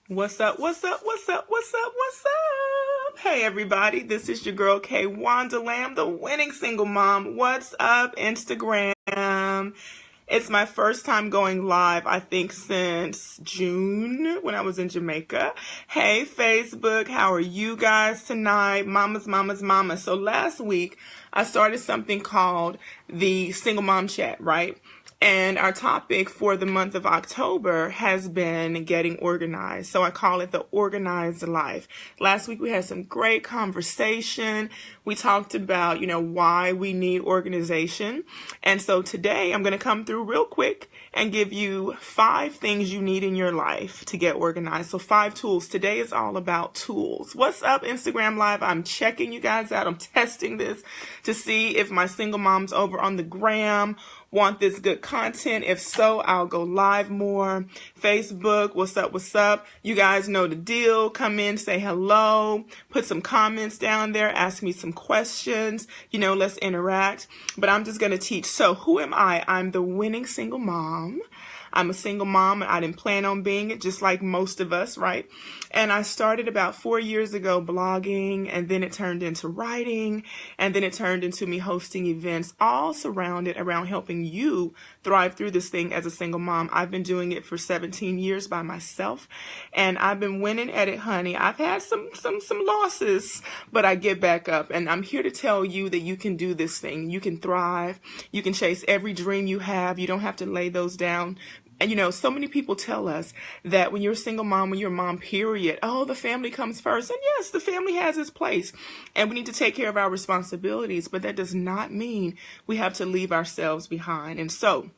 What's up? What's up? What's up? What's up? What's up? Hey everybody, this is your girl K Wanda Lamb, the winning single mom. What's up, Instagram? It's my first time going live, I think, since June when I was in Jamaica. Hey Facebook, how are you guys tonight? Mamas. So last week I started something called the Single Mom Chat, right? And our topic for the month of October has been getting organized. So I call it the organized life. Last week we had some great conversation. We talked about, why we need organization. And so today I'm going to come through real quick and give you 5 things you need in your life to get organized. So 5 tools. Today is all about tools. What's up, Instagram Live? I'm checking you guys out. I'm testing this to see if my single moms over on the gram want this good content. If so, I'll go live more. Facebook, what's up, what's up? You guys know the deal. Come in, say hello, put some comments down there, ask me some questions, let's interact. But I'm just going to teach. So who am I? I'm the winning single mom. I'm a single mom and I didn't plan on being it, just like most of us, right? And I started about 4 years ago blogging, and then it turned into writing, and then it turned into me hosting events, all surrounded around helping you thrive through this thing as a single mom. I've been doing it for 17 years by myself, and I've been winning at it, honey. I've had some losses, but I get back up, and I'm here to tell you that you can do this thing. You can thrive. You can chase every dream you have. You don't have to lay those down. And so many people tell us that when you're a single mom, when you're a mom, period, the family comes first. And yes, the family has its place and we need to take care of our responsibilities, but that does not mean we have to leave ourselves behind. And so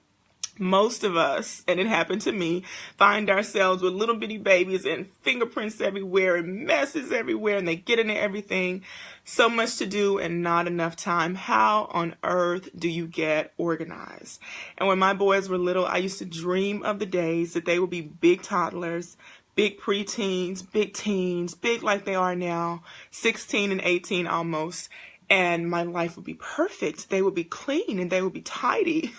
most of us, and it happened to me, find ourselves with little bitty babies and fingerprints everywhere and messes everywhere, and they get into everything. So much to do and not enough time. How on earth do you get organized? And when my boys were little, I used to dream of the days that they would be big toddlers, big preteens, big teens, big like they are now, 16 and 18 almost. And my life would be perfect. They would be clean and they would be tidy.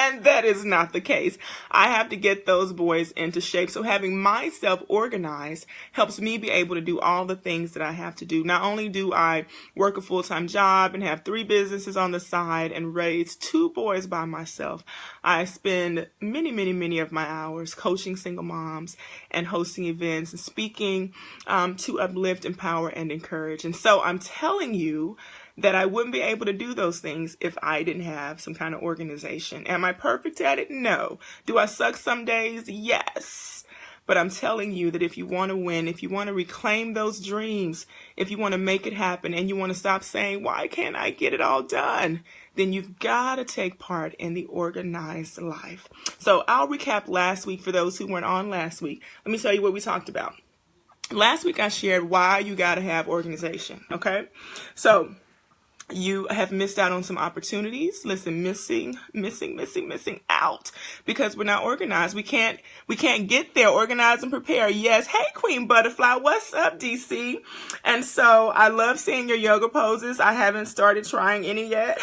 And that is not the case. I have to get those boys into shape. So having myself organized helps me be able to do all the things that I have to do. Not only do I work a full-time job and have 3 businesses on the side and raise 2 boys by myself, I spend many of my hours coaching single moms and hosting events and speaking to uplift, empower, and encourage. And so I'm telling you that I wouldn't be able to do those things if I didn't have some kind of organization. Am I perfect at it? No. Do I suck some days? Yes. But I'm telling you that if you want to win, if you want to reclaim those dreams, if you want to make it happen, and you want to stop saying, why can't I get it all done? Then you've got to take part in the organized life. So I'll recap last week for those who weren't on last week. Let me tell you what we talked about. Last week I shared why you got to have organization, okay? So you have missed out on some opportunities. Listen, missing out because we're not organized. We can't get there, organize and prepare. Yes. Hey, Queen Butterfly. What's up, DC? And so I love seeing your yoga poses. I haven't started trying any yet.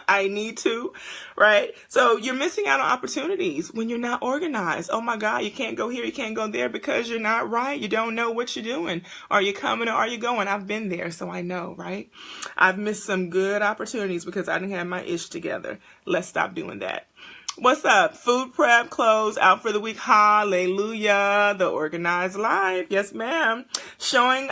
I need to, right? So you're missing out on opportunities when you're not organized. Oh my God, you can't go here, you can't go there because you're not right. You don't know what you're doing. Are you coming or are you going? I've been there, so I know, right? I've missed some good opportunities because I didn't have my ish together. Let's stop doing that. What's up? Food prep, clothes out for the week. Hallelujah. The organized life. Yes, ma'am. Showing,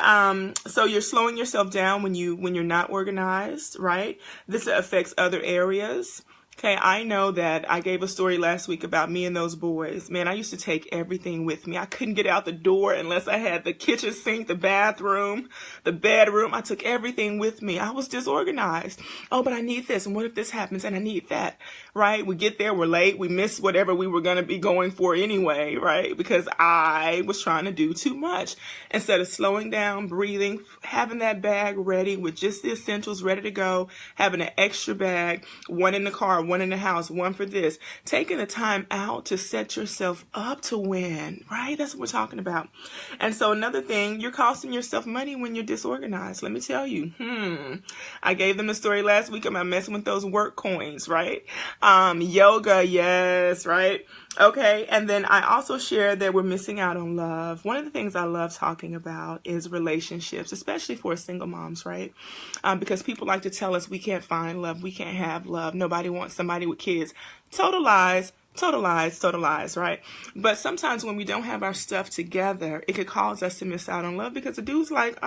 so you're slowing yourself down when you're not organized, right? This affects other areas. Okay, I know that I gave a story last week about me and those boys. Man, I used to take everything with me. I couldn't get out the door unless I had the kitchen sink, the bathroom, the bedroom. I took everything with me. I was disorganized. Oh, but I need this. And what if this happens? And I need that, right? We get there, we're late. We miss whatever we were going to be going for anyway, right? Because I was trying to do too much. Instead of slowing down, breathing, having that bag ready with just the essentials ready to go, having an extra bag, one in the car, one in the house, one for this, taking the time out to set yourself up to win, right? That's what we're talking about. And so another thing, you're costing yourself money when you're disorganized. Let me tell you, I gave them the story last week about messing with those work coins, right? Yoga, yes, right? Okay, and then I also shared that we're missing out on love. One of the things I love talking about is relationships, especially for single moms, right? Because people like to tell us we can't find love, we can't have love, nobody wants somebody with kids. Total lies. Total lies, total lies, right? But sometimes when we don't have our stuff together, it could cause us to miss out on love because the dude's like,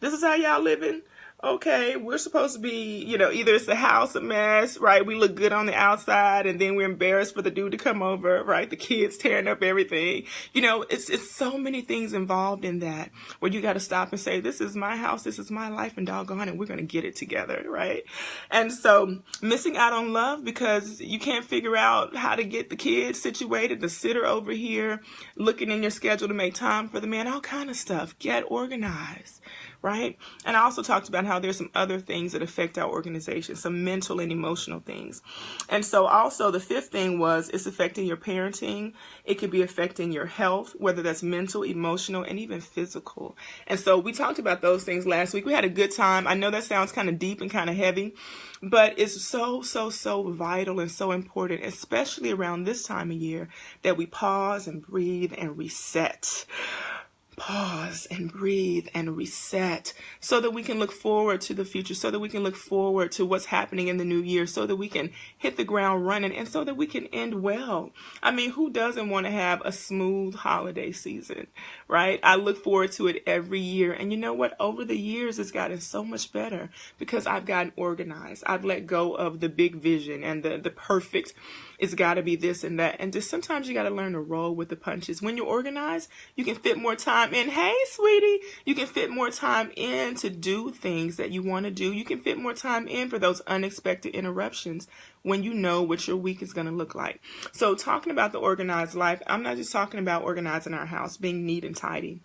this is how y'all living? Okay, we're supposed to be, either it's the house a mess, right? We look good on the outside and then we're embarrassed for the dude to come over, right? The kids tearing up everything. It's so many things involved in that where you got to stop and say, this is my house, this is my life, and doggone it, we're going to get it together, right? And so missing out on love because you can't figure out how to get the kids situated, the sitter over here, looking in your schedule to make time for the man, all kind of stuff. Get organized. Right? And I also talked about how there's some other things that affect our organization, some mental and emotional things. And so also the fifth thing was it's affecting your parenting. It could be affecting your health, whether that's mental, emotional, and even physical. And so we talked about those things last week. We had a good time. I know that sounds kind of deep and kind of heavy, but it's so vital and so important, especially around this time of year, that we pause and breathe and reset. Pause and breathe and reset so that we can look forward to the future, so that we can look forward to what's happening in the new year, so that we can hit the ground running and so that we can end well. I mean, who doesn't want to have a smooth holiday season, right? I look forward to it every year. And you know what? Over the years, it's gotten so much better because I've gotten organized. I've let go of the big vision and the perfect, it's got to be this and that. And just sometimes you got to learn to roll with the punches. When you're organized, you can fit more time in. Hey, sweetie, you can fit more time in to do things that you want to do. You can fit more time in for those unexpected interruptions when you know what your week is going to look like. So talking about the organized life, I'm not just talking about organizing our house, being neat and tidy.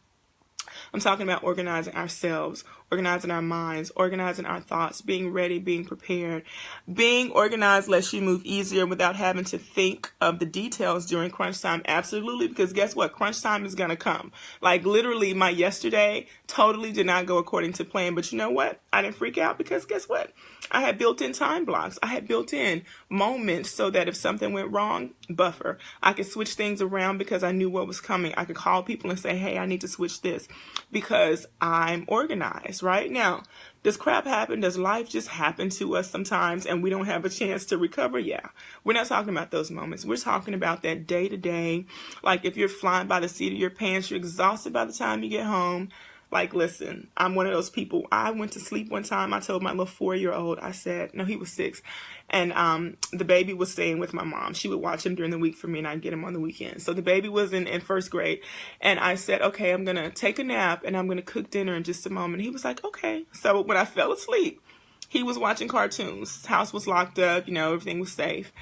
I'm talking about organizing ourselves, organizing our minds, organizing our thoughts, being ready, being prepared. Being organized lets you move easier without having to think of the details during crunch time. Absolutely, because guess what? Crunch time is going to come. Like literally my yesterday totally did not go according to plan. But you know what? I didn't freak out because guess what? I had built-in time blocks. I had built-in moments so that if something went wrong, buffer. I could switch things around because I knew what was coming. I could call people and say, hey, I need to switch this because I'm organized, right? Now, does crap happen? Does life just happen to us sometimes and we don't have a chance to recover? Yeah. We're not talking about those moments. We're talking about that day to day. Like if you're flying by the seat of your pants, you're exhausted by the time you get home. Like, listen, I'm one of those people. I went to sleep one time. I told my little 4-year-old, I said, no, he was 6. And the baby was staying with my mom. She would watch him during the week for me and I'd get him on the weekend. So the baby was in first grade. And I said, okay, I'm going to take a nap and I'm going to cook dinner in just a moment. He was like, okay. So when I fell asleep, he was watching cartoons. House was locked up. Everything was safe.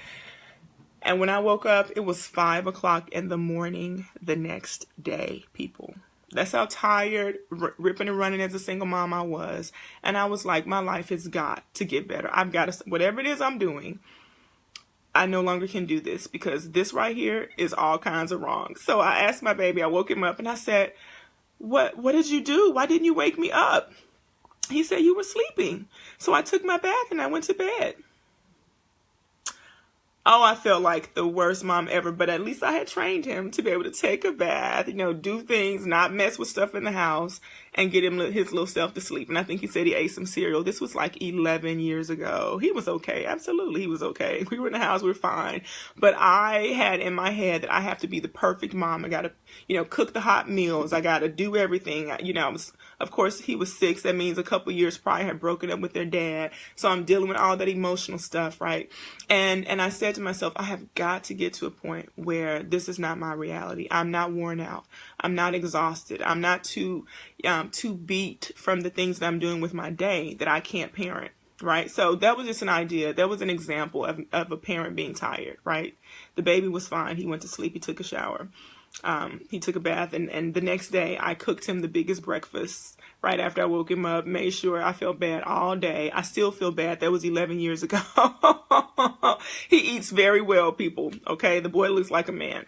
And when I woke up, it was 5 o'clock in the morning the next day, people. That's how tired, ripping and running as a single mom I was. And I was like, my life has got to get better. I've got to, whatever it is I'm doing, I no longer can do this because this right here is all kinds of wrong. So I asked my baby, I woke him up and I said, what did you do? Why didn't you wake me up? He said, you were sleeping. So I took my bath and I went to bed. Oh, I felt like the worst mom ever, but at least I had trained him to be able to take a bath, do things, not mess with stuff in the house, and get him his little self to sleep. And I think he said he ate some cereal. This was like 11 years ago. He was okay. Absolutely, he was okay. We were in the house. We were fine. But I had in my head that I have to be the perfect mom. I got to, cook the hot meals. I got to do everything. Of course, he was 6. That means a couple years prior had broken up with their dad. So I'm dealing with all that emotional stuff, right? And I said to myself, I have got to get to a point where this is not my reality. I'm not worn out. I'm not exhausted. I'm not too beat from the things that I'm doing with my day that I can't parent, right? So that was just an idea. That was an example of a parent being tired, right? The baby was fine. He went to sleep. He took a shower. He took a bath, and the next day I cooked him the biggest breakfast right after I woke him up, made sure I felt bad all day. I still feel bad. That was 11 years ago. He eats very well, people. Okay. The boy looks like a man.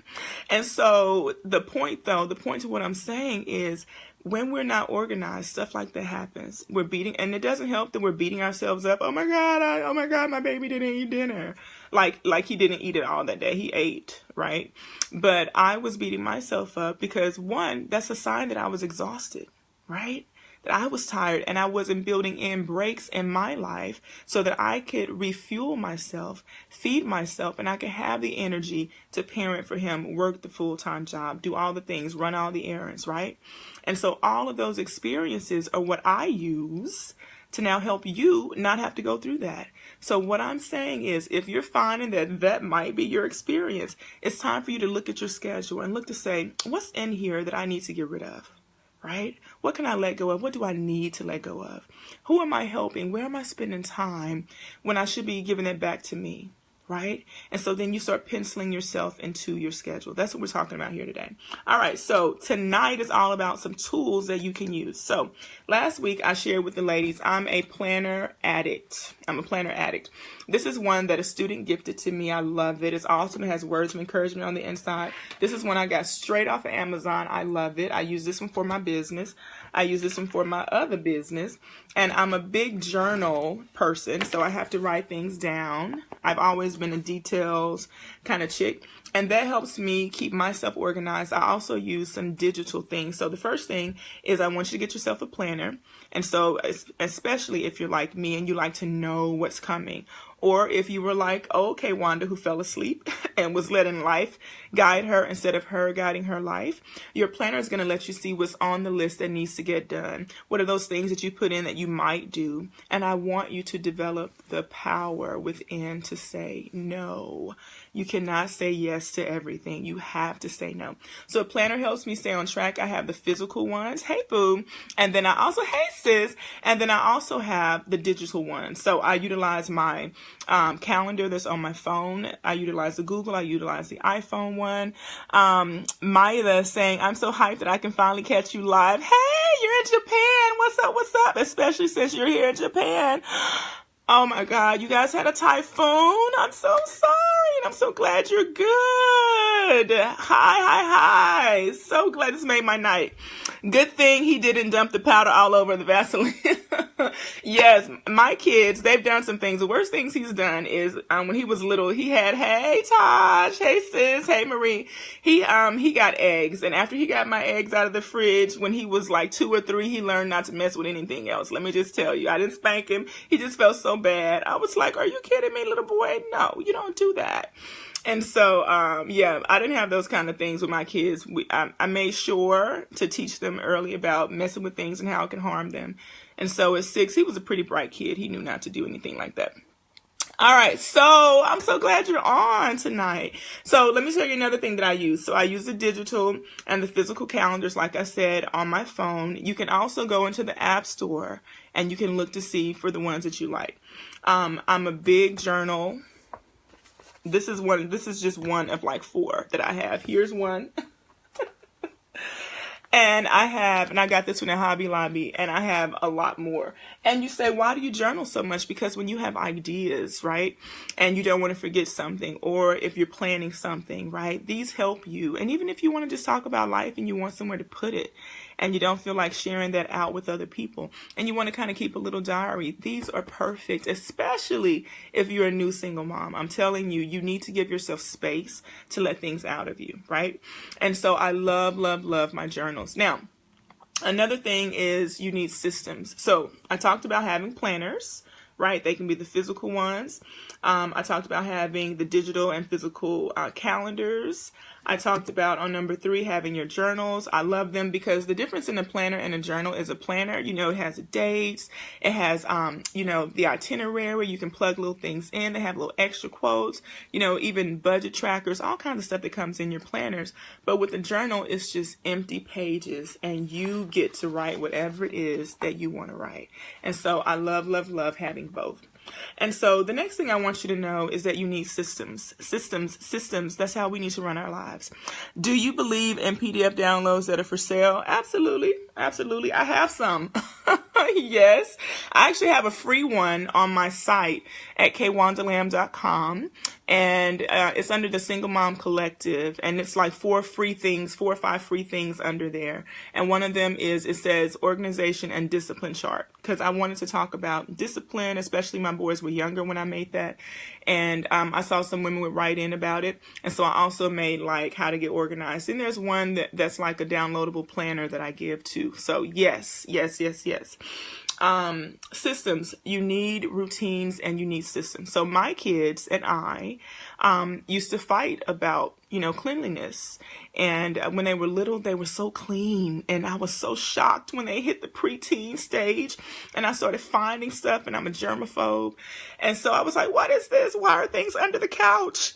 And so the point to what I'm saying is when we're not organized, stuff like that happens. We're beating, and it doesn't help that we're beating ourselves up. Oh my God, my baby didn't eat dinner. Like he didn't eat it all that day. He ate, right? But I was beating myself up because, one, that's a sign that I was exhausted, right? That I was tired and I wasn't building in breaks in my life so that I could refuel myself, feed myself, and I could have the energy to parent for him, work the full-time job, do all the things, run all the errands, right? And so all of those experiences are what I use to now help you not have to go through that. So what I'm saying is, if you're finding that that might be your experience, it's time for you to look at your schedule and look to say, what's in here that I need to get rid of? Right? What can I let go of? What do I need to let go of? Who am I helping? Where am I spending time when I should be giving it back to me? Right? And so then you start penciling yourself into your schedule. That's what we're talking about here today. All right. So tonight is all about some tools that you can use. So last week I shared with the ladies, I'm a planner addict. This is one that a student gifted to me. I love it. It's awesome. It has words of encouragement on the inside. This is one I got straight off of Amazon. I love it. I use this one for my business. I use this one for my other business. And I'm a big journal person, so I have to write things down. I've always been a details kind of chick, and that helps me keep myself organized. I also use some digital things. So the first thing is I want you to get yourself a planner. And so especially if you're like me and you like to know what's coming, or if you were like, oh, okay, Wanda, who fell asleep and was letting life guide her instead of her guiding her life, your planner is going to let you see what's on the list that needs to get done. What are those things that you put in that you might do? And I want you to develop the power within to say no. You cannot say yes to everything. You have to say no. So a planner helps me stay on track. I have the physical ones. Hey, boo. And then I also, hey, sis. And then I also have the digital ones. So I utilize my calendar that's on my phone. I utilize the Google. I utilize the iPhone one. Maida saying, I'm so hyped that I can finally catch you live. Hey, you're in Japan. What's up? What's up? Especially since you're here in Japan. Oh my God, you guys had a typhoon? I'm so sorry, and I'm so glad you're good. Hi. So glad this made my night. Good thing he didn't dump the powder all over the Vaseline. Yes, my kids, they've done some things. The worst things he's done is when he was little, he had, hey Taj, hey sis, hey Marie. He got eggs, and after he got my eggs out of the fridge when he was like 2 or 3, he learned not to mess with anything else. Let me just tell you, I didn't spank him. He just felt so bad. I was like, are you kidding me, little boy? No, you don't do that. And so, yeah, I didn't have those kind of things with my kids. I made sure to teach them early about messing with things and how it can harm them. And so at 6, he was a pretty bright kid. He knew not to do anything like that. All right, so I'm so glad you're on tonight. So let me tell you another thing that I use. So I use the digital and the physical calendars, like I said, on my phone. You can also go into the App Store and you can look to see for the ones that you like. I'm a big journal. This is just one of like 4 that I have. Here's one. And I got this one at Hobby Lobby, and I have a lot more. And you say, why do you journal so much? Because when you have ideas, right, and you don't want to forget something, or if you're planning something, right, these help you. And even if you want to just talk about life and you want somewhere to put it, and you don't feel like sharing that out with other people, and you want to kind of keep a little diary, these are perfect, especially if you're a new single mom. I'm telling you, you need to give yourself space to let things out of you, right? And so I love my journals. Now, another thing is you need systems. So I talked about having planners, right? They can be the physical ones. I talked about having the digital and physical calendars. I talked about on number 3, having your journals. I love them because the difference in a planner and a journal is a planner, you know, it has dates. It has, you know, the itinerary where you can plug little things in. They have little extra quotes, you know, even budget trackers, all kinds of stuff that comes in your planners. But with the journal, it's just empty pages and you get to write whatever it is that you want to write. And so I love having both. And so the next thing I want you to know is that you need systems. That's how we need to run our lives. Do you believe in PDF downloads that are for sale? Absolutely. I have some. Yes. I actually have a free one on my site at kwandalamb.com. And it's under the Single Mom Collective. And it's like 4 or 5 free things under there. And one of them is, it says organization and discipline chart. Because I wanted to talk about discipline, especially my boys were younger when I made that. And I saw some women would write in about it. And so I also made like how to get organized. And there's one that's like a downloadable planner that I give too. So yes. Systems. You need routines and you need systems. So my kids and I used to fight about, cleanliness. And when they were little, they were so clean. And I was so shocked when they hit the preteen stage and I started finding stuff, and I'm a germaphobe. And so I was like, what is this? Why are things under the couch?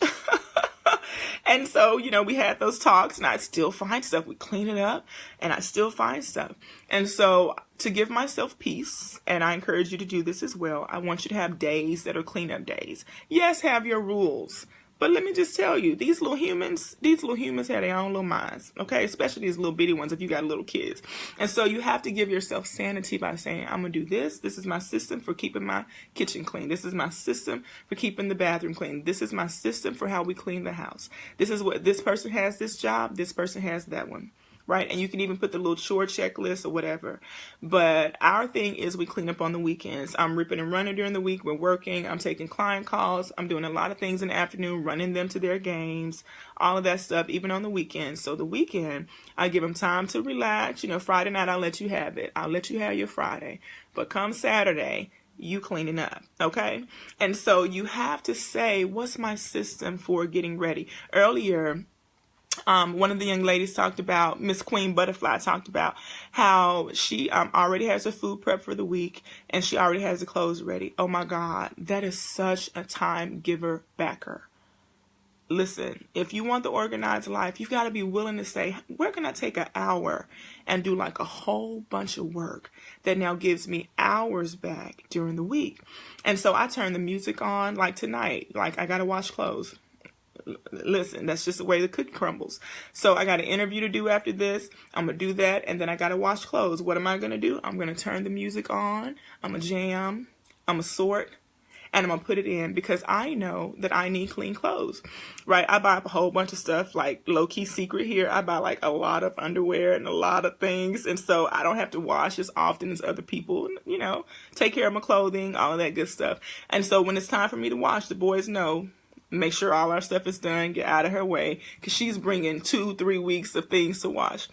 And so, we had those talks, and I'd still find stuff. We clean it up and I still find stuff. And so to give myself peace, and I encourage you to do this as well, I want you to have days that are cleanup days. Yes, have your rules. But let me just tell you, these little humans have their own little minds, okay? Especially these little bitty ones if you got little kids. And so you have to give yourself sanity by saying, I'm going to do this. This is my system for keeping my kitchen clean. This is my system for keeping the bathroom clean. This is my system for how we clean the house. This is what this person has this job. This person has that one. Right? And you can even put the little chore checklist or whatever. But our thing is we clean up on the weekends. I'm ripping and running during the week. We're working. I'm taking client calls. I'm doing a lot of things in the afternoon, running them to their games, all of that stuff, even on the weekends. So the weekend, I give them time to relax. Friday night, I'll let you have it. I'll let you have your Friday. But come Saturday, you cleaning up, okay? And so you have to say, what's my system for getting ready? Earlier, one of the young ladies talked about, Miss Queen Butterfly talked about how she already has her food prep for the week and she already has the clothes ready. Oh my God, that is such a time giver backer. Listen, if you want the organized life, you've got to be willing to say, where can I take an hour and do like a whole bunch of work that now gives me hours back during the week? And so I turn the music on like tonight, like I got to wash clothes. Listen, that's just the way the cookie crumbles. So I got an interview to do after this. I'm going to do that. And then I got to wash clothes. What am I going to do? I'm going to turn the music on. I'm going to jam. I'm going to sort. And I'm going to put it in because I know that I need clean clothes, right? I buy a whole bunch of stuff, like low-key secret here. I buy like a lot of underwear and a lot of things. And so I don't have to wash as often as other people, take care of my clothing, all of that good stuff. And so when it's time for me to wash, the boys know, make sure all our stuff is done, get out of her way, because she's bringing 2-3 weeks of things to wash.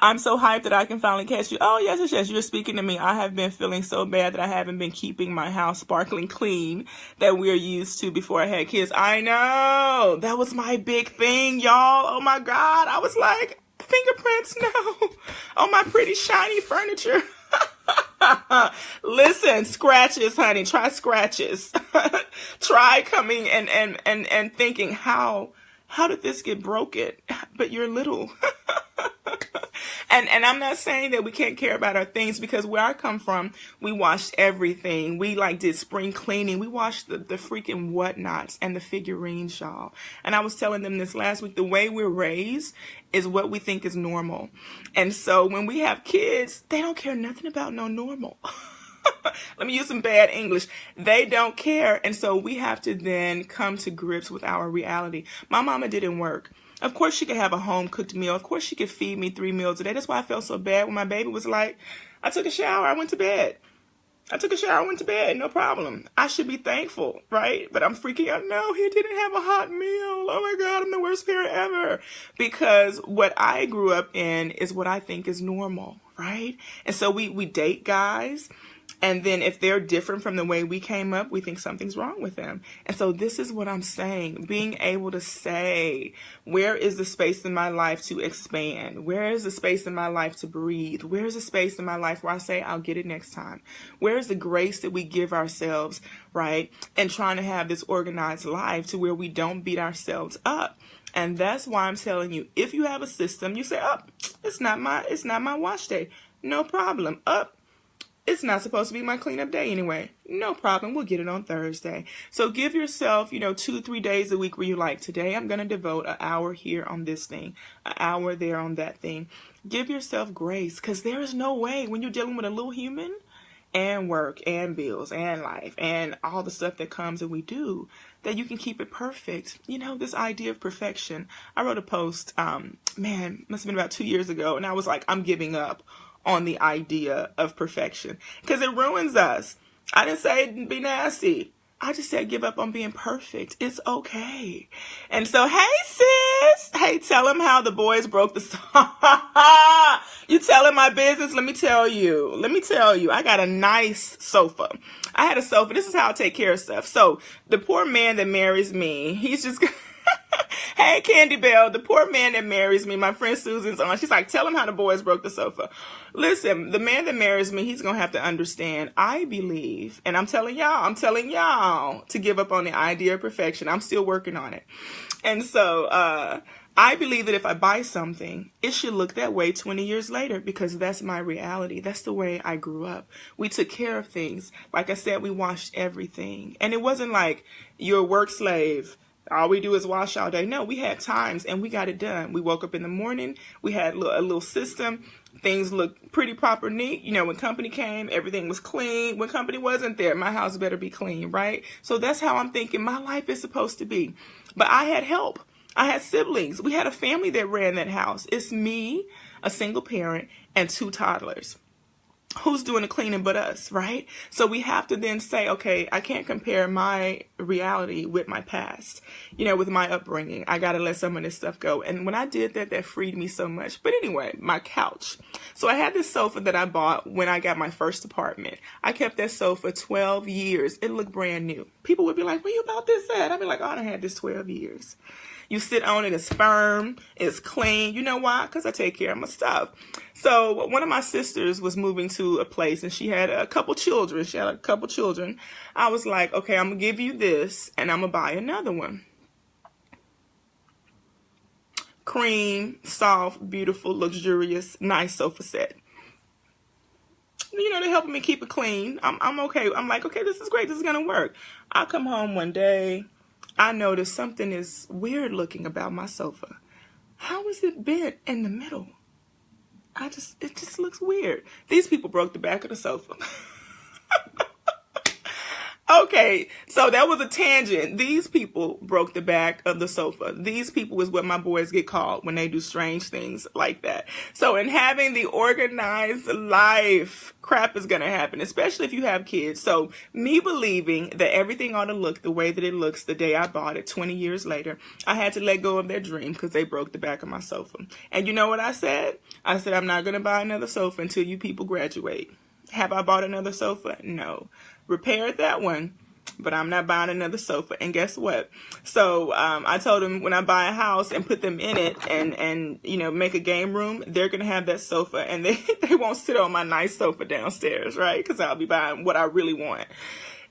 I'm so hyped that I can finally catch you. Oh, yes, you're speaking to me. I have been feeling so bad that I haven't been keeping my house sparkling clean that we're used to before I had kids. I know. That was my big thing, y'all. Oh, my God. I was like, fingerprints, no. On my pretty shiny furniture. Listen, scratches, honey. Try scratches. Try coming and thinking, how did this get broken? But you're little. And I'm not saying that we can't care about our things, because where I come from, we washed everything. We did spring cleaning. We washed the freaking whatnots and the figurines, y'all. And I was telling them this last week, the way we're raised is what we think is normal. And so when we have kids, they don't care nothing about no normal. Let me use some bad English. They don't care. And so we have to then come to grips with our reality. My mama didn't work. Of course she could have a home cooked meal. Of course she could feed me 3 meals a day. That's why I felt so bad when my baby was like, I took a shower, I went to bed. No problem. I should be thankful, right? But I'm freaking out. No, he didn't have a hot meal. Oh my God, I'm the worst parent ever. Because what I grew up in is what I think is normal, right? And so we date guys. And then if they're different from the way we came up, we think something's wrong with them. And so this is what I'm saying. Being able to say, where is the space in my life to expand? Where is the space in my life to breathe? Where is the space in my life where I say, I'll get it next time? Where is the grace that we give ourselves, right? And trying to have this organized life to where we don't beat ourselves up. And that's why I'm telling you, if you have a system, you say, oh, it's not my wash day. No problem. It's not supposed to be my cleanup day anyway. No problem. We'll get it on Thursday. So give yourself, 2-3 days a week where you're like, today I'm going to devote an hour here on this thing, an hour there on that thing. Give yourself grace, because there is no way when you're dealing with a little human and work and bills and life and all the stuff that comes and we do, that you can keep it perfect. This idea of perfection. I wrote a post, must have been about 2 years ago. And I was like, I'm giving up on the idea of perfection because it ruins us. I didn't say it'd be nasty. I just said give up on being perfect. It's okay. And so, hey, sis. Hey, tell him how the boys broke the sofa. You telling my business? Let me tell you. I got a nice sofa. I had a sofa. This is how I take care of stuff. So the poor man that marries me, he's just... Hey, Candy Bell, the poor man that marries me, my friend Susan's on. She's like, tell him how the boys broke the sofa. Listen, the man that marries me, he's going to have to understand, I believe, and I'm telling y'all to give up on the idea of perfection. I'm still working on it. And so, I believe that if I buy something, it should look that way 20 years later because that's my reality. That's the way I grew up. We took care of things. Like I said, we washed everything. And it wasn't like you're a work slave. All we do is wash all day. No, we had times and we got it done. We woke up in the morning. We had a little system. Things looked pretty proper, neat. You know, when company came, everything was clean. When company wasn't there, my house better be clean, right? So that's how I'm thinking my life is supposed to be. But I had help. I had siblings. We had a family that ran that house. It's me, a single parent, and 2 toddlers. Who's doing the cleaning but us, right? So we have to then say, okay, I can't compare my reality with my past, with my upbringing. I got to let some of this stuff go. And when I did that, that freed me so much. But anyway, my couch. So I had this sofa that I bought when I got my first apartment. I kept that sofa 12 years. It looked brand new. People would be like, where you bought this at? I'd be like, oh, I had this 12 years. You sit on it, it's firm, it's clean. You know why? Because I take care of my stuff. So one of my sisters was moving to a place and she had a couple children. I was like, okay, I'm going to give you this and I'm going to buy another one. Cream, soft, beautiful, luxurious, nice sofa set. They're helping me keep it clean. I'm okay. I'm like, okay, this is great. This is going to work. I come home one day. I noticed something is weird looking about my sofa. How is it bent in the middle? It just looks weird. These people broke the back of the sofa. Okay, so that was a tangent. These people broke the back of the sofa. These people is what my boys get called when they do strange things like that. So in having the organized life, crap is going to happen, especially if you have kids. So me believing that everything ought to look the way that it looks the day I bought it 20 years later, I had to let go of their dream because they broke the back of my sofa. And you know what I said? I said, I'm not going to buy another sofa until you people graduate. Have I bought another sofa? No. Repaired that one, but I'm not buying another sofa. And guess what? So I told them when I buy a house and put them in it and make a game room, they're going to have that sofa and they won't sit on my nice sofa downstairs, right? Because I'll be buying what I really want.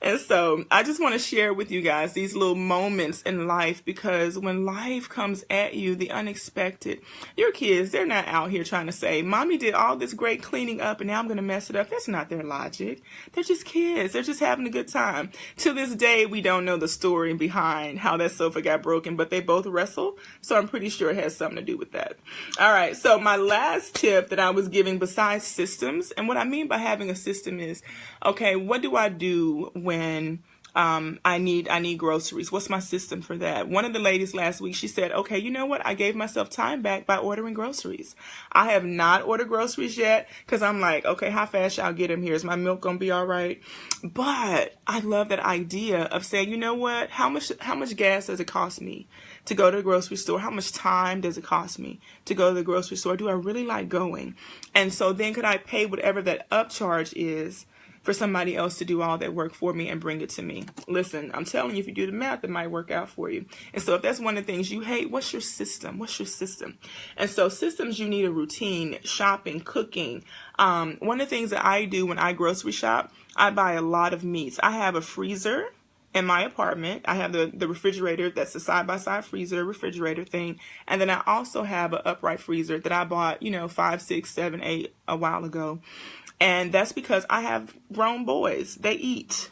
And so I just want to share with you guys these little moments in life because when life comes at you, the unexpected, your kids, they're not out here trying to say, Mommy did all this great cleaning up and now I'm going to mess it up. That's not their logic. They're just kids. They're just having a good time. To this day, we don't know the story behind how that sofa got broken, but they both wrestle. So I'm pretty sure it has something to do with that. All right. So my last tip that I was giving besides systems, and what I mean by having a system is, okay, what do I do when I need groceries? What's my system for that? One of the ladies last week, she said, okay, you know what? I gave myself time back by ordering groceries. I have not ordered groceries yet because I'm like, okay, how fast y'all get them here? Is my milk going to be all right? But I love that idea of saying, you know what? How much gas does it cost me to go to the grocery store? How much time does it cost me to go to the grocery store? Do I really like going? And so then could I pay whatever that upcharge is for somebody else to do all that work for me and bring it to me? Listen, I'm telling you, if you do the math, it might work out for you. And so if that's one of the things you hate, what's your system? And so systems, you need a routine, shopping, cooking. One of the things that I do when I grocery shop, I buy a lot of meats. I have a freezer in my apartment. I have the refrigerator that's a side-by-side freezer, refrigerator thing. And then I also have an upright freezer that I bought, 5, 6, 7, 8 a while ago. And that's because I have grown boys. They eat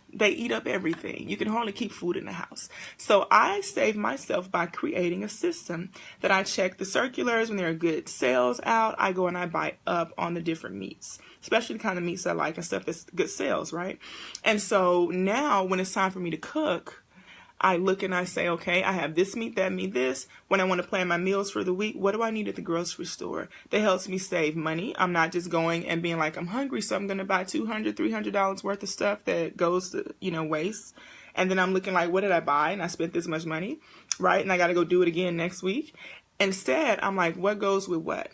up everything. You can hardly keep food in the house. So I save myself by creating a system that I check the circulars when there are good sales out. I go and I buy up on the different meats, especially the kind of meats I like and stuff that's good sales, right? And so now when it's time for me to cook, I look and I say, okay, I have this meat, that meat, this. When I want to plan my meals for the week, what do I need at the grocery store? That helps me save money. I'm not just going and being like, I'm hungry, so I'm going to buy $200, $300 worth of stuff that goes to, waste. And then I'm looking like, what did I buy? And I spent this much money, right? And I got to go do it again next week. Instead, I'm like, what goes with what?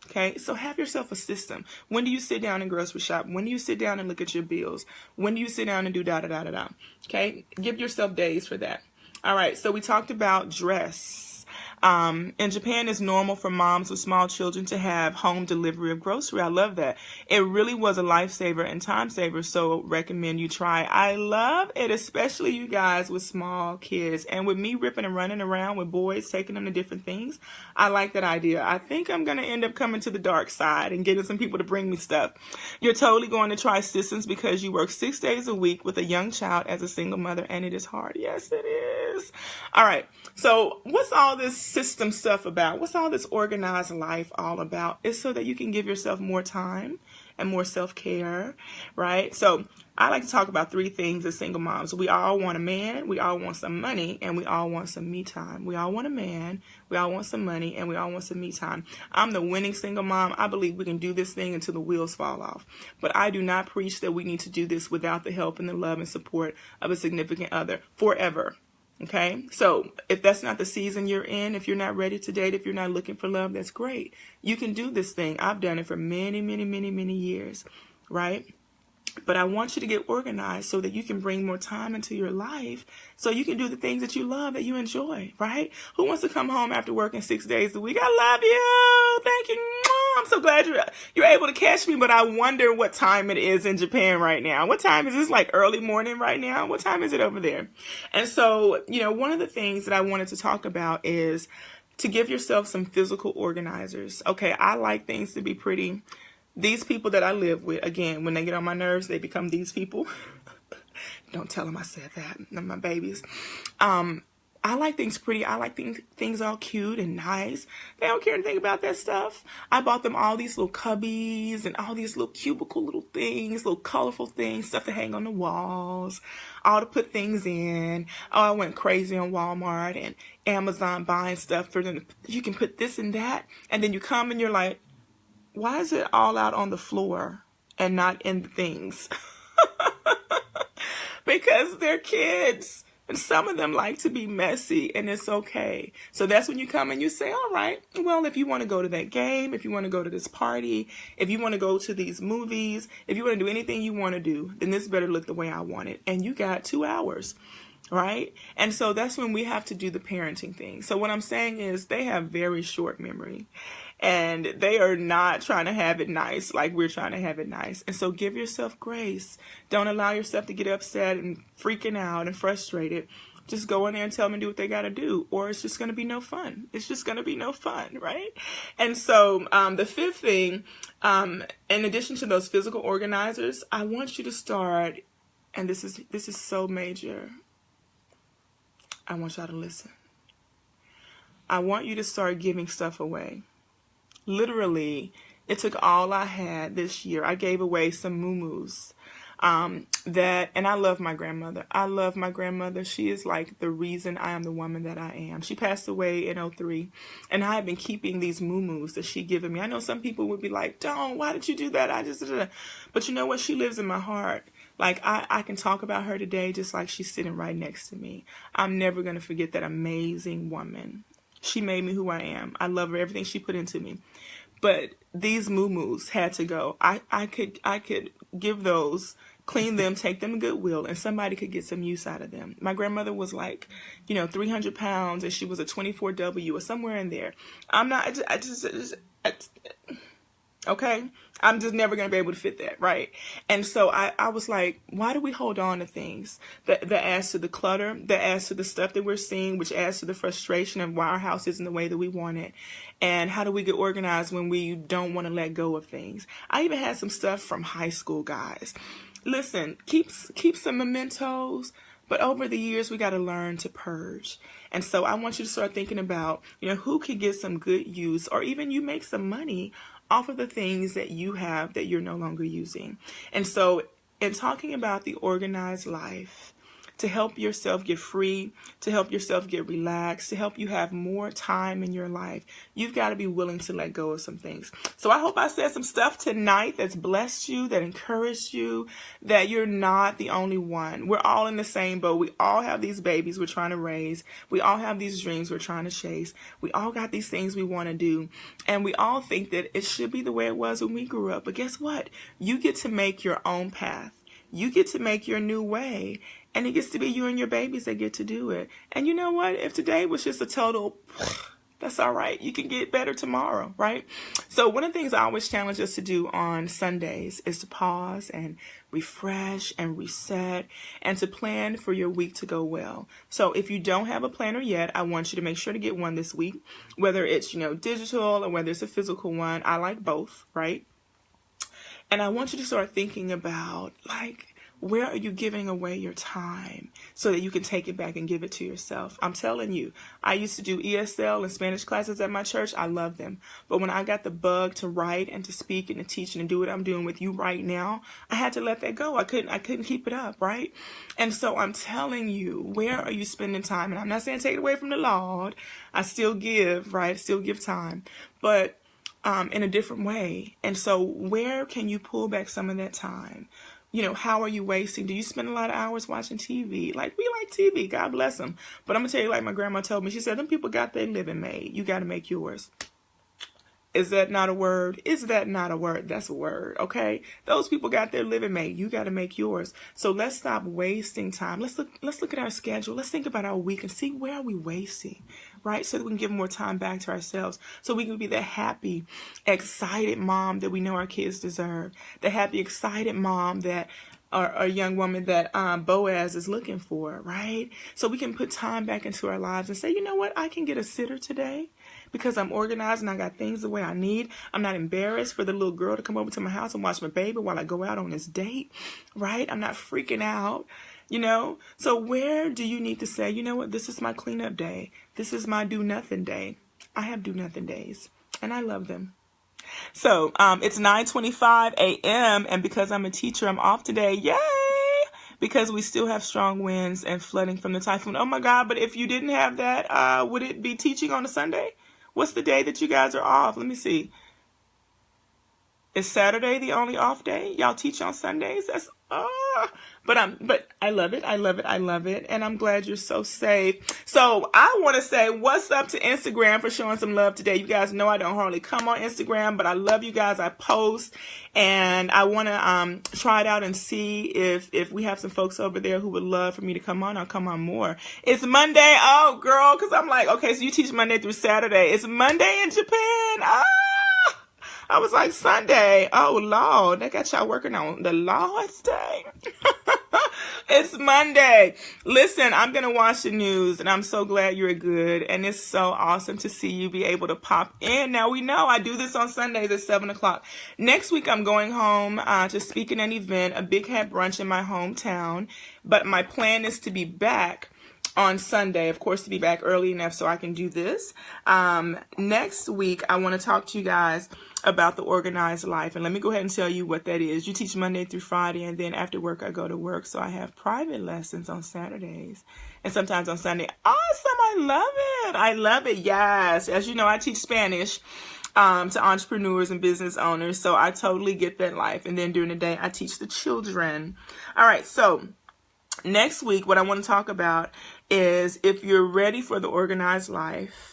Okay, so have yourself a system. When do you sit down and grocery shop? When do you sit down and look at your bills? When do you sit down and do da-da-da-da-da? Okay, give yourself days for that. All right, so we talked about dress. In Japan, it's normal for moms with small children to have home delivery of grocery. I love that. It really was a lifesaver and time saver, so recommend you try. I love it, especially you guys with small kids. And with me ripping and running around with boys, taking them to different things, I like that idea. I think I'm going to end up coming to the dark side and getting some people to bring me stuff. You're totally going to try systems because you work 6 days a week with a young child as a single mother, and it is hard. Yes, it is. All right. So what's all this system stuff about? What's all this organized life all about? It's so that you can give yourself more time and more self-care, right? So I like to talk about 3 things as single moms. We all want a man, we all want some money, and we all want some me time. We all want a man, we all want some money, and we all want some me time. I'm the winning single mom. I believe we can do this thing until the wheels fall off. But I do not preach that we need to do this without the help and the love and support of a significant other forever. Okay, so if that's not the season you're in, if you're not ready to date, if you're not looking for love, that's great. You can do this thing. I've done it for many, many, many, many years, right? But I want you to get organized so that you can bring more time into your life so you can do the things that you love, that you enjoy, right? Who wants to come home after working 6 days a week? I love you. Thank you. I'm so glad you're able to catch me, but I wonder what time it is in Japan right now. What time is this? Like early morning right now? What time is it over there? And so, one of the things that I wanted to talk about is to give yourself some physical organizers. Okay, I like things to be pretty. These people that I live with, again, when they get on my nerves, they become these people. Don't tell them I said that. They're my babies. I like things pretty. I like things all cute and nice. They don't care anything about that stuff. I bought them all these little cubbies and all these little cubicle little things, little colorful things, stuff to hang on the walls, all to put things in. Oh, I went crazy on Walmart and Amazon buying stuff for them. You can put this and that. And then you come and you're like, why is it all out on the floor and not in the things? Because they're kids. And some of them like to be messy, and it's okay. So that's when you come and you say, all right, well, if you want to go to that game, if you want to go to this party, if you want to go to these movies, if you want to do anything you want to do, then this better look the way I want it. And you got 2 hours, right? And so that's when we have to do the parenting thing. So what I'm saying is they have very short memory. And they are not trying to have it nice like we're trying to have it nice. And so give yourself grace. Don't allow yourself to get upset and freaking out and frustrated. Just go in there and tell them to do what they got to do, or it's just going to be no fun. It's just going to be no fun, right? And so the 5th thing, in addition to those physical organizers, I want you to start, and this is so major. I want y'all to listen. I want you to start giving stuff away. Literally, it took all I had this year. I gave away some muumuus. And I love my grandmother. I love my grandmother. She is like the reason I am the woman that I am. She passed away in 2003, and I have been keeping these muumuus that she given me. I know some people would be like, "Don't, why did you do that?" But you know what? She lives in my heart. Like, I can talk about her today just like she's sitting right next to me. I'm never going to forget that amazing woman. She made me who I am. I love her, everything she put into me. But these muumuus had to go. I could give those, clean them, take them to Goodwill, and somebody could get some use out of them. My grandmother was like, 300 pounds, and she was a 24W or somewhere in there. Okay? I'm just never going to be able to fit that, right? And so I was like, why do we hold on to things that adds to the clutter, that adds to the stuff that we're seeing, which adds to the frustration of why our house isn't the way that we want it? And how do we get organized when we don't want to let go of things? I even had some stuff from high school, guys. Listen, keep some mementos, but over the years, we got to learn to purge. And so I want you to start thinking about, who could get some good use, or even you make some money off of the things that you have that you're no longer using. And so in talking about the organized life, to help yourself get free, to help yourself get relaxed, to help you have more time in your life, you've got to be willing to let go of some things. So I hope I said some stuff tonight that's blessed you, that encouraged you, that you're not the only one. We're all in the same boat. We all have these babies we're trying to raise. We all have these dreams we're trying to chase. We all got these things we want to do. And we all think that it should be the way it was when we grew up. But guess what? You get to make your own path. You get to make your new way, and it gets to be you and your babies that get to do it. And you know what? If today was just a total, that's all right. You can get better tomorrow, right? So one of the things I always challenge us to do on Sundays is to pause and refresh and reset and to plan for your week to go well. So if you don't have a planner yet, I want you to make sure to get one this week, whether it's, digital or whether it's a physical one. I like both, right? And I want you to start thinking about, where are you giving away your time so that you can take it back and give it to yourself? I'm telling you, I used to do ESL and Spanish classes at my church. I love them. But when I got the bug to write and to speak and to teach and to do what I'm doing with you right now, I had to let that go. I couldn't keep it up, right? And so I'm telling you, where are you spending time? And I'm not saying take it away from the Lord. I still give, right? Still give time. But in a different way. And so where can you pull back some of that time? How are you wasting? Do you spend a lot of hours watching TV? We like TV, God bless them. But I'm going to tell you, like my grandma told me, she said, them people got their living made. You got to make yours. Is that not a word? Is that not a word? That's a word, okay? Those people got their living made. You got to make yours. So let's stop wasting time. Let's look at our schedule. Let's think about our week and see where are we wasting, right? So that we can give more time back to ourselves. So we can be the happy, excited mom that we know our kids deserve. The happy, excited mom that a young woman that Boaz is looking for, right? So we can put time back into our lives and say, you know what? I can get a sitter today because I'm organized and I got things the way I need. I'm not embarrassed for the little girl to come over to my house and watch my baby while I go out on this date, right? I'm not freaking out, So where do you need to say, you know what? This is my cleanup day. This is my do nothing day. I have do nothing days and I love them. So it's 9:25 a.m. and because I'm a teacher, I'm off today. Yay! Because we still have strong winds and flooding from the typhoon. Oh my God, but if you didn't have that, would it be teaching on a Sunday? What's the day that you guys are off? Let me see. Is Saturday the only off day? Y'all teach on Sundays? That's but I love it. I love it. I love it. And I'm glad you're so safe. So I want to say what's up to Instagram for showing some love today. You guys know I don't hardly come on Instagram, but I love you guys. I post and I want to try it out and see if we have some folks over there who would love for me to come on. I'll come on more. It's Monday. Oh, girl, because I'm like, okay, so you teach Monday through Saturday. It's Monday in Japan. I was like, Sunday. Oh, Lord, they got y'all working on the Lord's Day. It's Monday. Listen, I'm going to watch the news, and I'm so glad you're good. And it's so awesome to see you be able to pop in. Now, we know I do this on Sundays at 7 o'clock. Next week, I'm going home to speak at an event, a big hat brunch in my hometown. But my plan is to be back on Sunday, of course, to be back early enough so I can do this. Next week, I want to talk to you guys about the organized life. And let me go ahead and tell you what that is. You teach Monday through Friday, and then after work, I go to work. So I have private lessons on Saturdays and sometimes on Sunday. Awesome. I love it. I love it. Yes. As you know, I teach Spanish to entrepreneurs and business owners. So I totally get that life. And then during the day, I teach the children. All right. So next week, what I want to talk about is if you're ready for the organized life,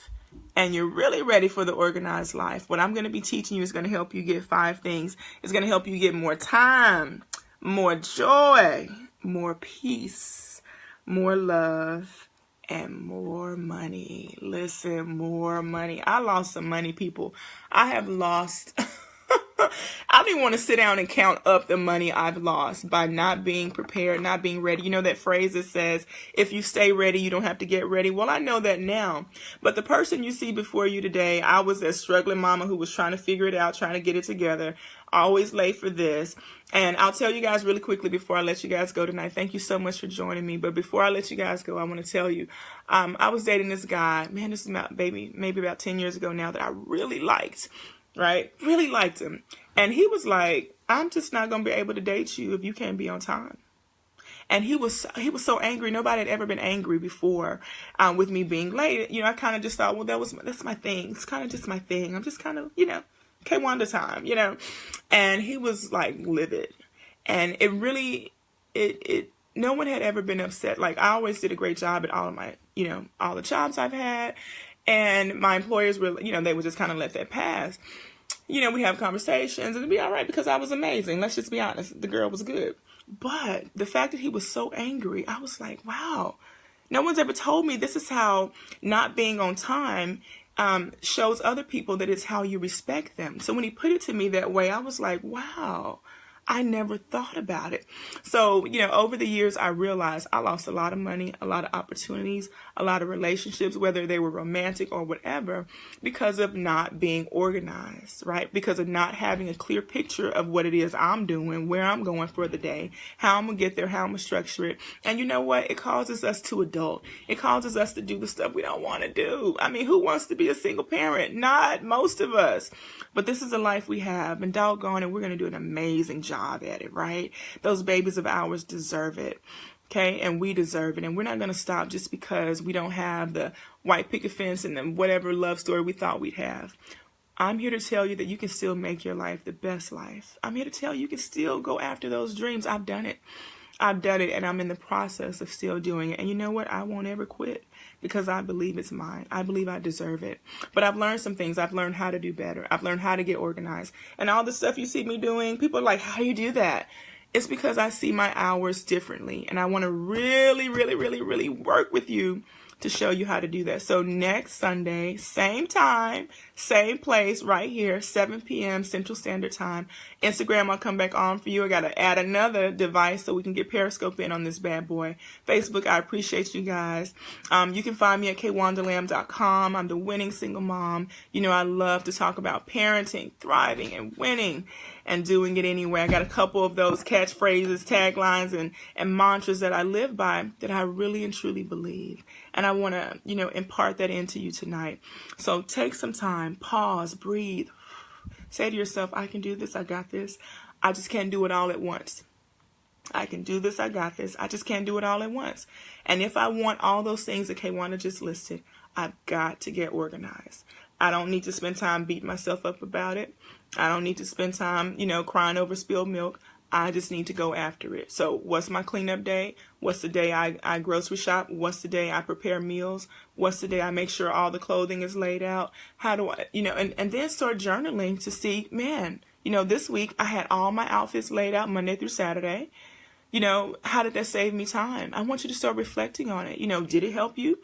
and you're really ready for the organized life, what I'm going to be teaching you is going to help you get 5 things. It's going to help you get more time, more joy, more peace, more love, and more money. Listen, more money. I lost some money, people. I have lost... I don't even want to sit down and count up the money I've lost by not being prepared, not being ready. You know that phrase that says, if you stay ready, you don't have to get ready. Well, I know that now. But the person you see before you today, I was that struggling mama who was trying to figure it out, trying to get it together, always late for this. And I'll tell you guys really quickly before I let you guys go tonight. Thank you so much for joining me. But before I let you guys go, I want to tell you, I was dating this guy. Man, this is maybe about 10 years ago now that I really liked. Right? Really liked him. And he was like, I'm just not going to be able to date you if you can't be on time. And he was so angry. Nobody had ever been angry before with me being late. You know, I kind of just thought, well, that's my thing. It's kind of just my thing. I'm just kind of, you know, Kwanda time, you know. And he was like livid. And it really, no one had ever been upset. Like, I always did a great job at all of my, you know, all the jobs I've had. And my employers were, you know, they would just kind of let that pass. You know, we have conversations and it'd be all right because I was amazing. Let's just be honest. The girl was good. But the fact that he was so angry, I was like, wow, no one's ever told me this is how not being on time shows other people that it's how you respect them. So when he put it to me that way, I was like, wow, I never thought about it. So, you know, over the years, I realized I lost a lot of money, a lot of opportunities, a lot of relationships, whether they were romantic or whatever, because of not being organized, right? Because of not having a clear picture of what it is I'm doing, where I'm going for the day, how I'm going to get there, how I'm going to structure it. And you know what? It causes us to adult. It causes us to do the stuff we don't want to do. I mean, who wants to be a single parent? Not most of us. But this is the life we have, and doggone it, we're going to do an amazing job at it, right? Those babies of ours deserve it, okay? And we deserve it, and we're not going to stop just because we don't have the white picket fence and then whatever love story we thought we'd have. I'm here to tell you that you can still make your life the best life. I'm here to tell you you can still go after those dreams. I've done it. And I'm in the process of still doing it. And you know what? I won't ever quit because I believe it's mine. I believe I deserve it. But I've learned some things. I've learned how to do better. I've learned how to get organized. And all the stuff you see me doing, people are like, how do you do that? It's because I see my hours differently. And I want to really, really, really, really work with you to show you how to do that. So next Sunday, same time, same place, right here, 7 p.m. Central Standard Time. Instagram, I'll come back on for you. I got to add another device so we can get Periscope in on this bad boy. Facebook, I appreciate you guys. You can find me at kwandalamb.com. I'm the winning single mom. You know, I love to talk about parenting, thriving, and winning, and doing it anyway. I got a couple of those catchphrases, taglines, and mantras that I live by that I really and truly believe. And I want to, you know, impart that into you tonight. So take some time, pause, breathe. Say to yourself, I can do this. I got this. I just can't do it all at once. I can do this. I got this. I just can't do it all at once. And if I want all those things that Kwanda just listed, I've got to get organized. I don't need to spend time beating myself up about it. I don't need to spend time, you know, crying over spilled milk. I just need to go after it. So what's my cleanup day? What's the day I grocery shop? What's the day I prepare meals? What's the day I make sure all the clothing is laid out? How do I, you know, and then start journaling to see, man, you know, this week I had all my outfits laid out Monday through Saturday. You know, how did that save me time? I want you to start reflecting on it. You know, did it help you?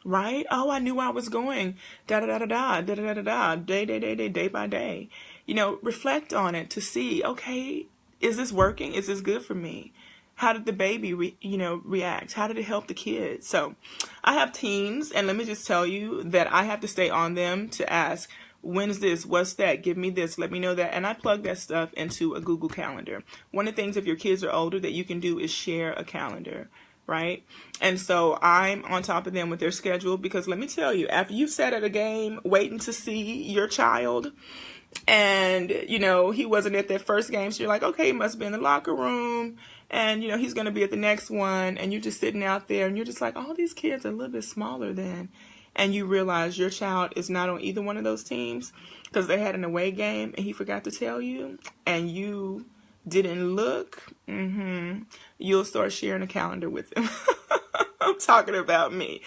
Right? Oh, I knew I was going day by day. You know, reflect on it to see, okay, is this working? Is this good for me? How did the baby, react? How did it help the kids? So I have teams, and let me just tell you that I have to stay on them to ask, when's this? What's that? Give me this. Let me know that. And I plug that stuff into a Google Calendar. One of the things, if your kids are older, that you can do is share a calendar, right? And so I'm on top of them with their schedule, because let me tell you, after you've sat at a game waiting to see your child, and, you know, he wasn't at that first game, so you're like, okay, he must be in the locker room, and, you know, he's going to be at the next one, and you're just sitting out there, and you're just like, all these kids are a little bit smaller than, and you realize your child is not on either one of those teams because they had an away game, and he forgot to tell you, and you didn't look, you'll start sharing a calendar with him. I'm talking about me.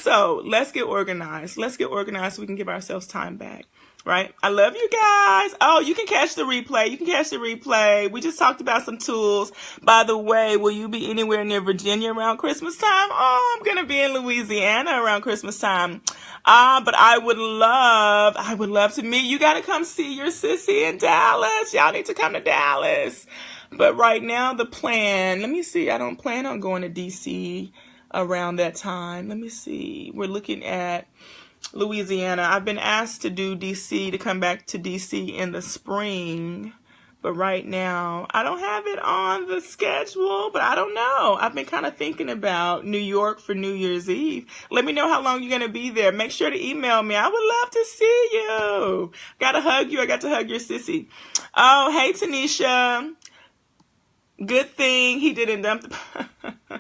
So let's get organized. Let's get organized so we can give ourselves time back. Right? I love you guys. Oh, you can catch the replay. You can catch the replay. We just talked about some tools. By the way, will you be anywhere near Virginia around Christmas time? Oh, I'm going to be in Louisiana around Christmas time. But I would love to meet. You got to come see your sissy in Dallas. Y'all need to come to Dallas. But right now, the plan, let me see. I don't plan on going to DC around that time. Let me see. We're looking at Louisiana. I've been asked to do DC, to come back to DC in the spring, but right now I don't have it on the schedule, but I don't know. I've been kind of thinking about New York for New Year's Eve. Let me know how long you're going to be there. Make sure to email me. I would love to see you. Got to hug you. I got to hug your sissy. Oh, hey, Tanisha. Good thing he didn't dump the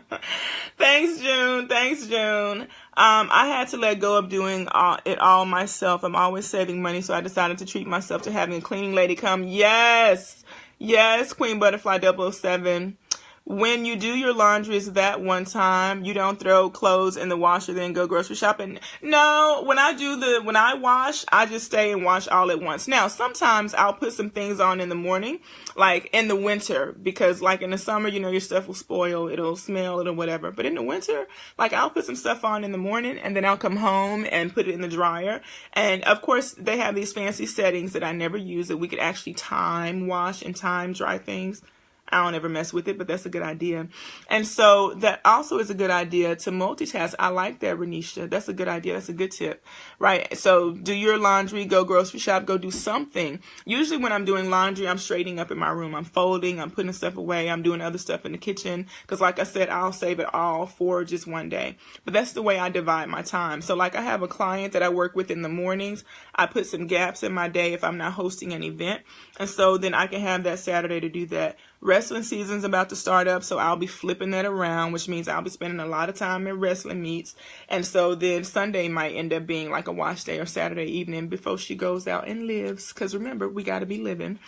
Thanks, June. Thanks, June. I had to let go of doing it all myself. I'm always saving money, so I decided to treat myself to having a cleaning lady come. Yes. Yes, Queen Butterfly 007. When you do your laundry, is that one time you don't throw clothes in the washer then go grocery shopping? No, when I wash, I just stay and wash all at once. Now, sometimes I'll put some things on in the morning, like in the winter, because like in the summer, your stuff will spoil, it'll smell, it'll whatever. But in the winter, like I'll put some stuff on in the morning and then I'll come home and put it in the dryer. And of course, they have these fancy settings that I never use that we could actually time wash and time dry things. I don't ever mess with it, but that's a good idea. And so that also is a good idea to multitask. I like that, Renisha. That's a good idea. That's a good tip, right? So do your laundry, go grocery shop, go do something. Usually when I'm doing laundry, I'm straightening up in my room. I'm folding, I'm putting stuff away. I'm doing other stuff in the kitchen. Because like I said, I'll save it all for just one day. But that's the way I divide my time. So like I have a client that I work with in the mornings. I put some gaps in my day if I'm not hosting an event. And so then I can have that Saturday to do that. Wrestling season's about to start up, so I'll be flipping that around, which means I'll be spending a lot of time in wrestling meets. And so then Sunday might end up being like a wash day or Saturday evening before she goes out and lives. Because remember, we got to be living.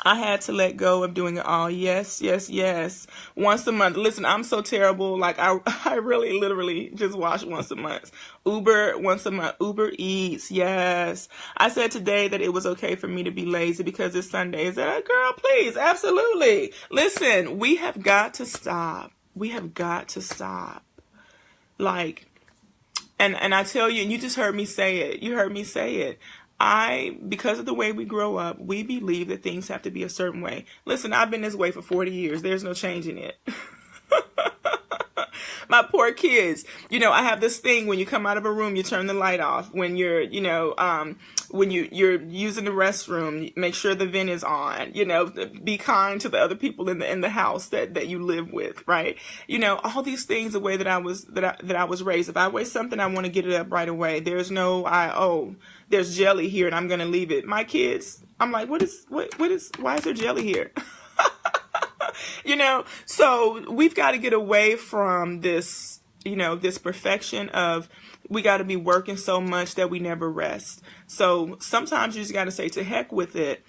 I had to let go of doing it all. Yes, yes, yes. Once a month. Listen, I'm so terrible. Like, I really literally just wash once a month. Uber once a month. Uber Eats. Yes. I said today that it was okay for me to be lazy because it's Sunday. Is that a girl? Please. Absolutely. Listen, we have got to stop. We have got to stop. Like, and I tell you, and you just heard me say it. You heard me say it. Because of the way we grow up, we believe that things have to be a certain way. Listen, I've been this way for 40 years. There's no changing it. My poor kids. I have this thing when you come out of a room, you turn the light off. When you're, when you're using the restroom, make sure the vent is on. Be kind to the other people in the house that you live with, right? All these things, the way that I was raised. If I waste something, I want to get it up right away. There's no there's jelly here and I'm going to leave it. My kids, I'm like, why is there jelly here? So we've got to get away from this, this perfection of we got to be working so much that we never rest. So sometimes you just got to say, to heck with it.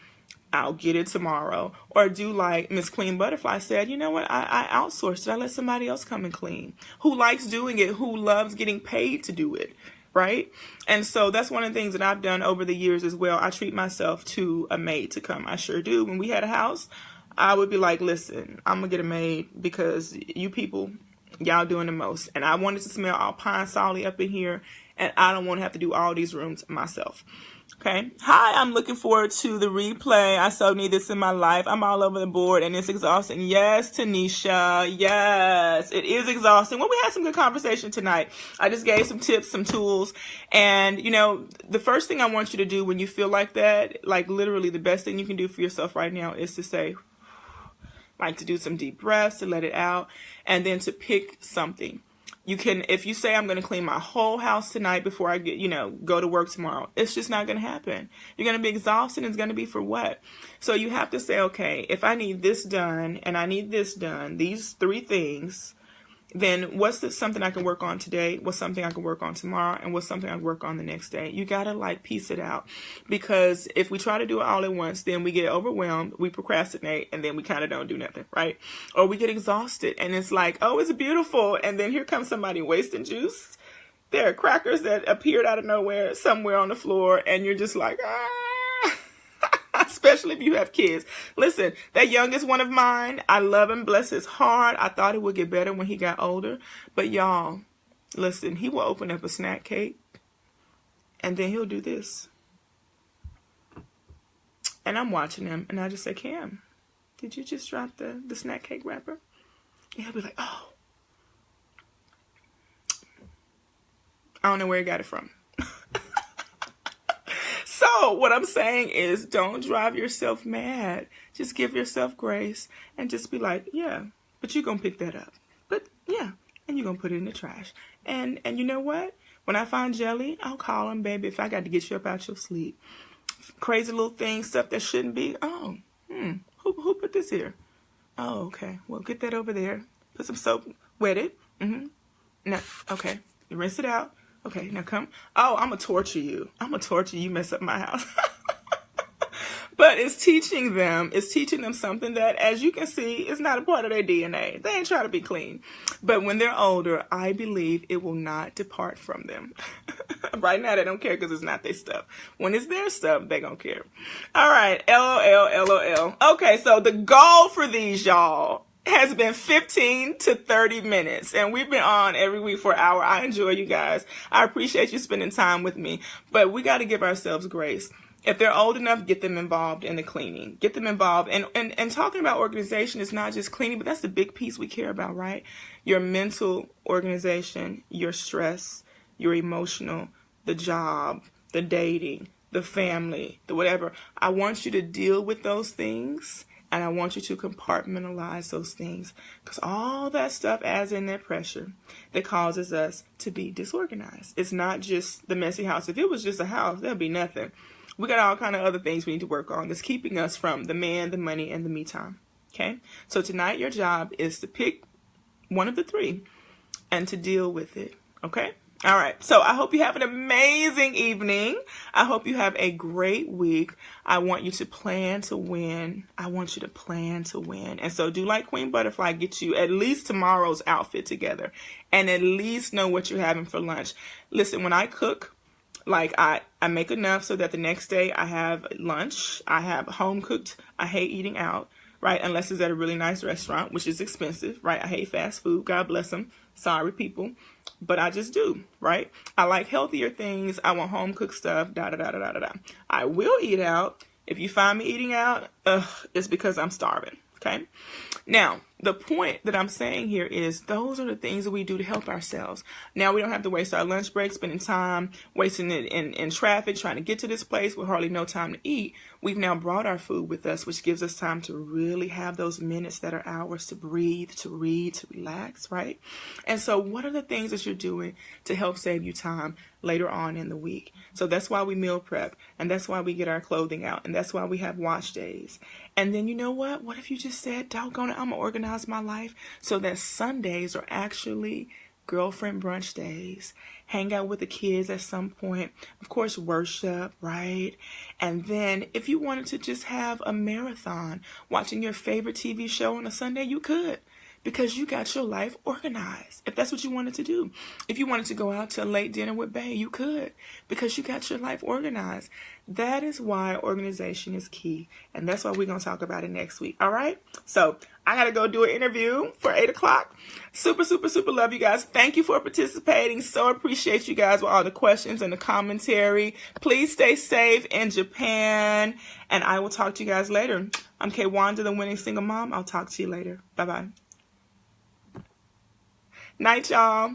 I'll get it tomorrow. Or do like Miss Queen Butterfly said, you know what? I outsourced it. I let somebody else come and clean. Who likes doing it? Who loves getting paid to do it? Right? And so that's one of the things that I've done over the years as well. I treat myself to a maid to come. I sure do. When we had a house, I would be like, listen, I'm going to get a maid because you people, y'all doing the most. And I wanted to smell all pine solid up in here. And I don't want to have to do all these rooms myself. Okay. Hi, I'm looking forward to the replay. I so need this in my life. I'm all over the board and it's exhausting. Yes, Tanisha. Yes, it is exhausting. Well, we had some good conversation tonight. I just gave some tips, some tools. And, the first thing I want you to do when you feel like that, like literally the best thing you can do for yourself right now is to say, like to do some deep breaths, to let it out, and then to pick something. You can, if you say I'm going to clean my whole house tonight before I get, go to work tomorrow, it's just not going to happen. You're going to be exhausted. It's going to be for what? So you have to say, okay, if I need this done and I need this done, these 3 things, then what's something I can work on today? What's something I can work on tomorrow? And what's something I can work on the next day? You got to piece it out, because if we try to do it all at once, then we get overwhelmed, we procrastinate, and then we kind of don't do nothing, right? Or we get exhausted and it's like, oh, it's beautiful. And then here comes somebody wasting juice. There are crackers that appeared out of nowhere somewhere on the floor. And you're just like, especially if you have kids. Listen, that youngest one of mine, I love him, bless his heart. I thought it would get better when he got older. But y'all, listen, he will open up a snack cake and then he'll do this. And I'm watching him and I just say, Cam, did you just drop the snack cake wrapper? And he'll be like, oh, I don't know where he got it from. So what I'm saying is, don't drive yourself mad. Just give yourself grace and just be like, yeah, but you're going to pick that up. But yeah, and you're going to put it in the trash. And you know what? When I find jelly, I'll call him, baby, if I got to get you up out your sleep. Crazy little things, stuff that shouldn't be. Oh, who put this here? Oh, okay. Well, get that over there. Put some soap, wet it. No, okay. You rinse it out. Okay, now come. Oh, I'm going to torture you. I'm going to torture you, mess up my house. But it's teaching them something that, as you can see, is not a part of their DNA. They ain't trying to be clean. But when they're older, I believe it will not depart from them. Right now, they don't care because it's not their stuff. When it's their stuff, they gonna care. All right, LOL, LOL. Okay, so the goal for these, y'all, has been 15 to 30 minutes. And we've been on every week for an hour. I enjoy you guys. I appreciate you spending time with me. But we got to give ourselves grace. If they're old enough, get them involved in the cleaning. Get them involved. And talking about organization is not just cleaning, but that's the big piece we care about, right? Your mental organization, your stress, your emotional, the job, the dating, the family, the whatever. I want you to deal with those things, and I want you to compartmentalize those things, because all that stuff adds in that pressure that causes us to be disorganized. It's not just the messy house. If it was just a house, there'd be nothing. We got all kind of other things we need to work on that's keeping us from the man, the money, and the me time. Okay? So tonight your job is to pick one of the three and to deal with it. Okay? All right. So I hope you have an amazing evening. I hope you have a great week. I want you to plan to win. I want you to plan to win. And so do like Queen Butterfly, get you at least tomorrow's outfit together and at least know what you're having for lunch. Listen, when I cook, like I make enough so that the next day I have lunch. I have home cooked. I hate eating out, right? Unless it's at a really nice restaurant, which is expensive, right? I hate fast food. God bless them. Sorry, people. But I just do, right? I like healthier things. I want home cooked stuff, da da da da da da. I will eat out. If you find me eating out, it's because I'm starving, okay? Now, the point that I'm saying here is those are the things that we do to help ourselves. Now we don't have to waste our lunch break spending time wasting it in traffic trying to get to this place with hardly no time to eat. We've now brought our food with us, which gives us time to really have those minutes that are ours to breathe, to read, to relax, right? And so what are the things that you're doing to help save you time later on in the week? So that's why we meal prep, and that's why we get our clothing out, and that's why we have wash days. And then you know what? What if you just said, doggone it, I'm going to organize my life so that Sundays are actually girlfriend brunch days, hang out with the kids at some point, of course worship, right? And then if you wanted to just have a marathon watching your favorite TV show on a Sunday, you could, because you got your life organized. If that's what you wanted to do. If you wanted to go out to a late dinner with Bae, you could, because you got your life organized. That is why organization is key. And that's why we're going to talk about it next week. All right? So I got to go do an interview for 8 o'clock. Super, super, super love you guys. Thank you for participating. So appreciate you guys with all the questions and the commentary. Please stay safe in Japan. And I will talk to you guys later. I'm Kay Wanda, the winning single mom. I'll talk to you later. Bye-bye. Night, y'all.